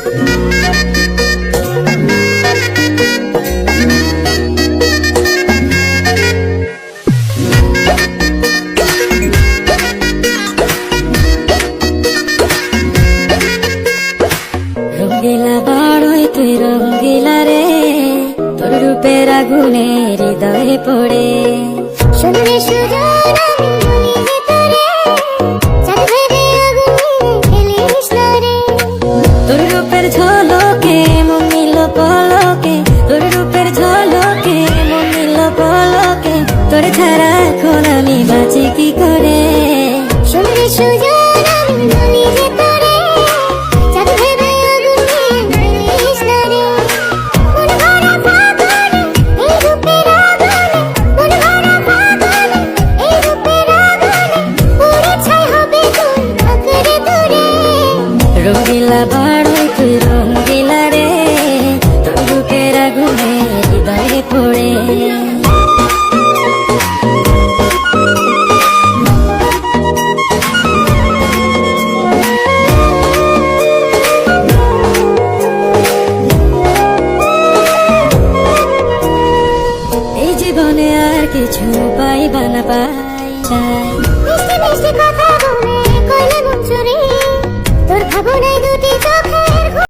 রঙ্গিলা বাড়ই তুই রঙ্গিলা রে, তোর রূপের আগুনে হৃদয়ে পড়ে। শুনলে সুজন আমি বলি যে তোরে, চাঁদ ভেবে আগুনে ফেলিস না রে। তোর রূপের ঝলকে মন নিল পলকে, তোর রূপের ঝলকে মন নিল পলকে, তোর ছাড়া এখন আমি বাঁচি কি করে। শুনলে সুজন আমি বলি যে তোরে, চাঁদ ভেবে আগুনে ফেলিস না রে। মন ভরা ফাগুনে এই রূপের আগুনে, মন ভরা ফাগুনে এই রূপের আগুনে, পুরে ছাই হবে তোর আঁকড়ে ধরে। রঙ্গিলা বাড়ই তুই রঙ্গিলা রে, তোর রূপের আগুনে হৃদয়ে পড়ে। এই জীবনে আর কিছু পাইবা না পাই নাই, মিষ্টি মিষ্টি কথা বলে কইলে মন চুরি, তোর ভাবনায়